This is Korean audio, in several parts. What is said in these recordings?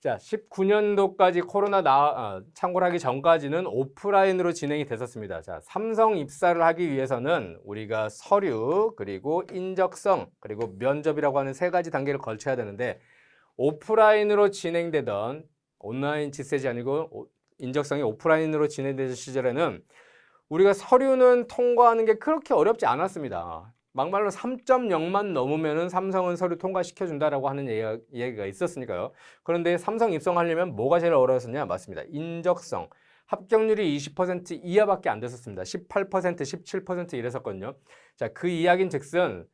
자, 19년도까지 참고를 하기 전까지는 오프라인으로 진행이 됐었습니다. 자, 삼성 입사를 하기 위해서는 우리가 서류, 그리고 인적성, 그리고 면접이라고 하는 세 가지 단계를 거쳐야 되는데 오프라인으로 진행되던 온라인 지세지 아니고 인적성이 오프라인으로 진행되던 시절에는 우리가 서류는 통과하는 게 그렇게 어렵지 않았습니다. 막말로 3.0만 넘으면은 삼성은 서류 통과시켜준다라고 하는 얘기가 있었으니까요. 그런데 삼성 입성하려면 뭐가 제일 어려웠었냐? 맞습니다. 인적성. 합격률이 20% 이하밖에 안 됐었습니다. 18%, 17% 이랬었거든요. 자, 그 이야기는 즉슨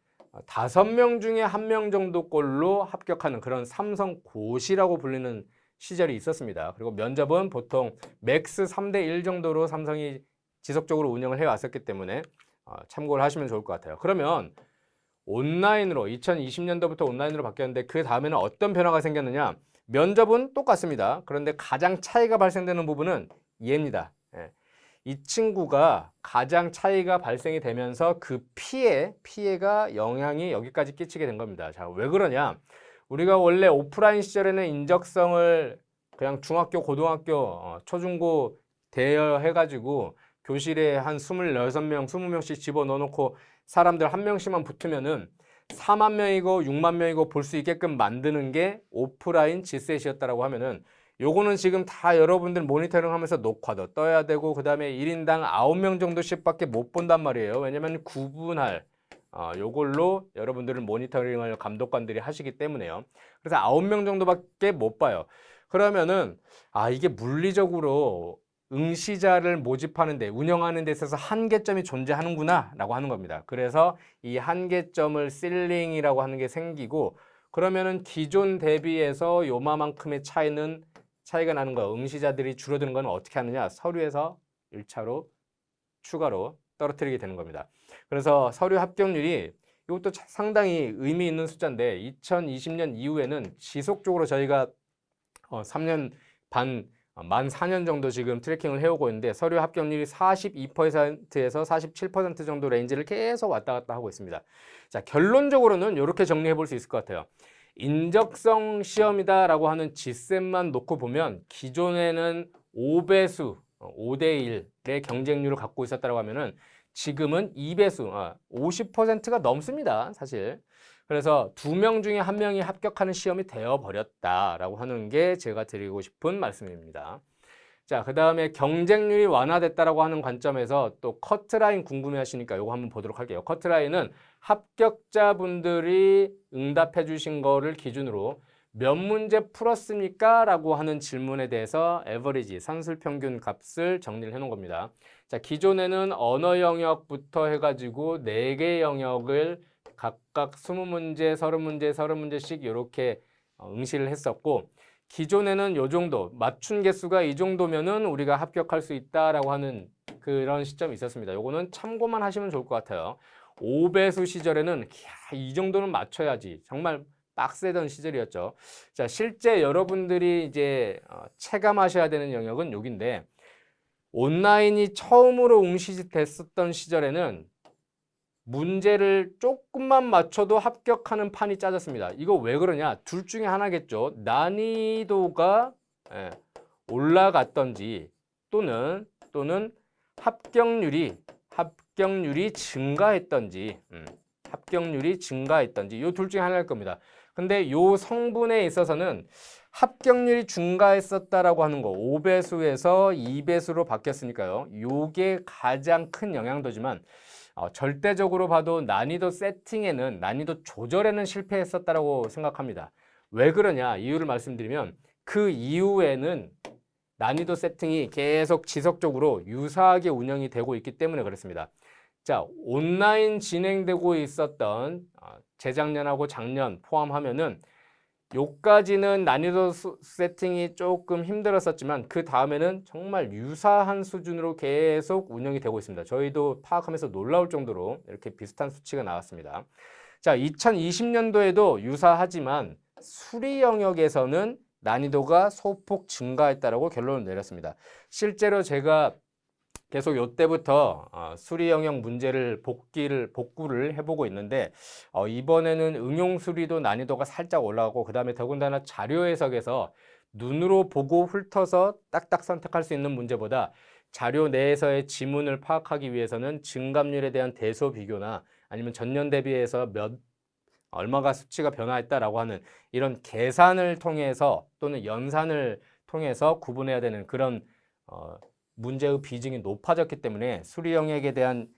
5명 중에 1명 정도 꼴로 합격하는 그런 삼성 고시라고 불리는 시절이 있었습니다. 그리고 면접은 보통 맥스 3대 1 정도로 삼성이 지속적으로 운영을 해왔었기 때문에 참고를 하시면 좋을 것 같아요. 그러면 온라인으로 2020년도부터 온라인으로 바뀌었는데 그 다음에는 어떤 변화가 생겼느냐? 면접은 똑같습니다. 그런데 가장 차이가 발생되는 부분은 얘입니다. 예. 이 친구가 가장 차이가 발생이 되면서 그 피해가 영향이 여기까지 끼치게 된 겁니다. 자, 왜 그러냐? 우리가 원래 오프라인 시절에는 인적성을 그냥 중학교, 고등학교, 초중고 대여해가지고 교실에 한 26명, 20명씩 집어넣어놓고 사람들 한 명씩만 붙으면은 4만 명이고 6만 명이고 볼 수 있게끔 만드는 게 오프라인 G셋이었다라고 하면은 요거는 지금 다 여러분들 모니터링 하면서 녹화도 떠야 되고 그 다음에 1인당 9명 정도씩밖에 못 본단 말이에요. 왜냐면 구분할 요걸로 여러분들은 모니터링을 감독관들이 하시기 때문에요. 그래서 9명 정도밖에 못 봐요. 그러면은 이게 물리적으로 응시자를 모집하는데 운영하는 데 있어서 한계점이 존재하는구나 라고 하는 겁니다. 그래서 이 한계점을 실링이라고 하는 게 생기고 그러면은 기존 대비해서 요마만큼의 차이가 나는 거예요. 응시자들이 줄어드는 건 어떻게 하느냐? 서류에서 1차로 추가로 떨어뜨리게 되는 겁니다. 그래서 서류 합격률이 이것도 상당히 의미 있는 숫자인데 2020년 이후에는 지속적으로 저희가 3년 반 만 4년 정도 지금 트래킹을 해오고 있는데 서류 합격률이 42%에서 47% 정도 레인지를 계속 왔다 갔다 하고 있습니다. 자, 결론적으로는 이렇게 정리해 볼 수 있을 것 같아요. 인적성 시험이다라고 하는 G셋만 놓고 보면 기존에는 5배수, 5대 1의 경쟁률을 갖고 있었다고 하면은 지금은 2배수, 50%가 넘습니다, 사실. 그래서 2명 중에 1명이 합격하는 시험이 되어버렸다라고 하는 게 제가 드리고 싶은 말씀입니다. 자, 그 다음에 경쟁률이 완화됐다라고 하는 관점에서 또 커트라인 궁금해 하시니까 이거 한번 보도록 할게요. 커트라인은 합격자분들이 응답해 주신 거를 기준으로 몇 문제 풀었습니까? 라고 하는 질문에 대해서 에버리지, 산술평균 값을 정리를 해 놓은 겁니다. 자, 기존에는 언어 영역부터 해가지고 4개 영역을 각각 20문제, 30문제, 30문제씩 이렇게 응시를 했었고 기존에는 요 정도, 맞춘 개수가 이 정도면은 우리가 합격할 수 있다라고 하는 그런 시점이 있었습니다. 요거는 참고만 하시면 좋을 것 같아요. 5배수 시절에는 이 정도는 맞춰야지. 정말 빡세던 시절이었죠. 자, 실제 여러분들이 이제 체감하셔야 되는 영역은 여기인데 온라인이 처음으로 응시됐었던 시절에는 문제를 조금만 맞춰도 합격하는 판이 짜졌습니다. 이거 왜 그러냐? 둘 중에 하나겠죠. 난이도가 올라갔던지 또는 합격률이 증가했던지 이 둘 중에 하나일 겁니다. 근데 요 성분에 있어서는 합격률이 증가했었다라고 하는 거 5배수에서 2배수로 바뀌었으니까요. 요게 가장 큰 영향도지만 절대적으로 봐도 난이도 세팅에는 난이도 조절에는 실패했었다라고 생각합니다. 왜 그러냐 이유를 말씀드리면 그 이후에는 난이도 세팅이 계속 지속적으로 유사하게 운영이 되고 있기 때문에 그렇습니다. 자, 온라인 진행되고 있었던 재작년하고 작년 포함하면은 요까지는 난이도 세팅이 조금 힘들었었지만 그 다음에는 정말 유사한 수준으로 계속 운영이 되고 있습니다. 저희도 파악하면서 놀라울 정도로 이렇게 비슷한 수치가 나왔습니다. 자, 2020년도에도 유사하지만 수리 영역에서는 난이도가 소폭 증가했다라고 결론을 내렸습니다. 실제로 제가 계속 이때부터 수리 영역 문제를 복구를 해보고 있는데 이번에는 응용 수리도 난이도가 살짝 올라가고 그 다음에 더군다나 자료 해석에서 눈으로 보고 훑어서 딱딱 선택할 수 있는 문제보다 자료 내에서의 지문을 파악하기 위해서는 증감률에 대한 대소 비교나 아니면 전년 대비해서 얼마가 수치가 변화했다라고 하는 이런 계산을 통해서 또는 연산을 통해서 구분해야 되는 그런 문제의 비중이 높아졌기 때문에 수리 영역에 대한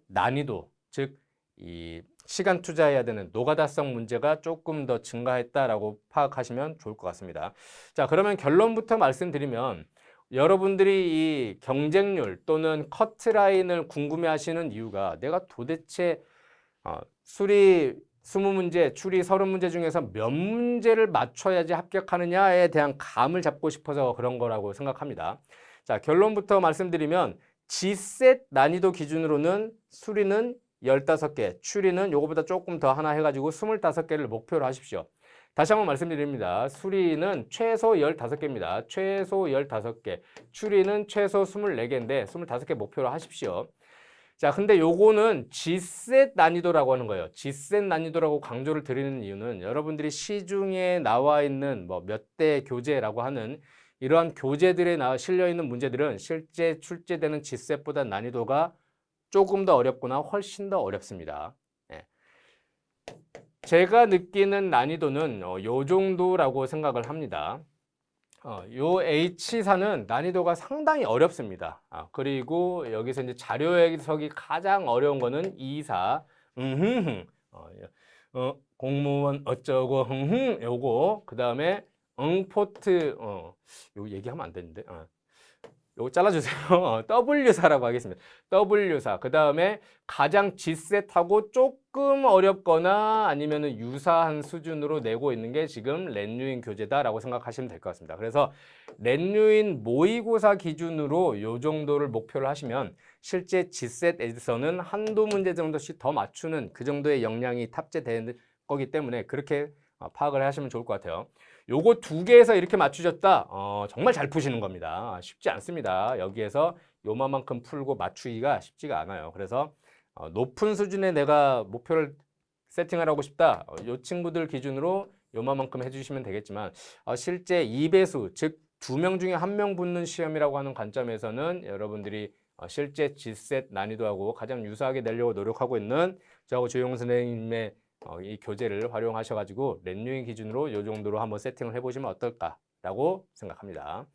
난이도, 즉 이 시간 투자해야 되는 노가다성 문제가 조금 더 증가했다라고 파악하시면 좋을 것 같습니다. 자, 그러면 결론부터 말씀드리면 여러분들이 이 경쟁률 또는 커트라인을 궁금해하시는 이유가 내가 도대체 수리 20문제, 추리 30문제 중에서 몇 문제를 맞춰야지 합격하느냐에 대한 감을 잡고 싶어서 그런 거라고 생각합니다. 자, 결론부터 말씀드리면 G셋 난이도 기준으로는 수리는 15개, 추리는 요거보다 조금 더 하나 해가지고 25개를 목표로 하십시오. 다시 한번 말씀드립니다. 수리는 최소 15개입니다. 최소 15개, 추리는 최소 24개인데 25개 목표로 하십시오. 자, 근데 요거는 G셋 난이도라고 하는 거예요. G셋 난이도라고 강조를 드리는 이유는 여러분들이 시중에 나와 있는 뭐 몇 대 교재라고 하는 이러한 교재들에 실려 있는 문제들은 실제 출제되는 G셋보다 난이도가 조금 더 어렵거나 훨씬 더 어렵습니다. 예. 제가 느끼는 난이도는 요 정도라고 생각을 합니다. 요 H사는 난이도가 상당히 어렵습니다. 그리고 여기서 이제 자료 해석이 가장 어려운 거는 2사, 공무원 어쩌고, 요거, 그 다음에 응포트, 요거 얘기하면 안 되는데, 요거 잘라주세요. W사라고 하겠습니다. W사. 그 다음에 가장 G셋하고 조금 어렵거나 아니면 유사한 수준으로 내고 있는 게 지금 렌유인 교재다라고 생각하시면 될 것 같습니다. 그래서 렌유인 모의고사 기준으로 요 정도를 목표를 하시면 실제 G셋에서는 한두 문제 정도씩 더 맞추는 그 정도의 역량이 탑재되는 거기 때문에 그렇게 파악을 하시면 좋을 것 같아요. 요거 2개에서 이렇게 맞추셨다. 정말 잘 푸시는 겁니다. 쉽지 않습니다. 여기에서 요만큼 풀고 맞추기가 쉽지가 않아요. 그래서 높은 수준에 내가 목표를 세팅을 하고 싶다. 요 친구들 기준으로 요만큼 해주시면 되겠지만 실제 2배수, 즉 2명 중에 1명 붙는 시험이라고 하는 관점에서는 여러분들이 실제 G셋 난이도하고 가장 유사하게 내려고 노력하고 있는 저하고 조용 선생님의 이 교재를 활용하셔가지고 렌유인 기준으로 이 정도로 한번 세팅을 해보시면 어떨까라고 생각합니다.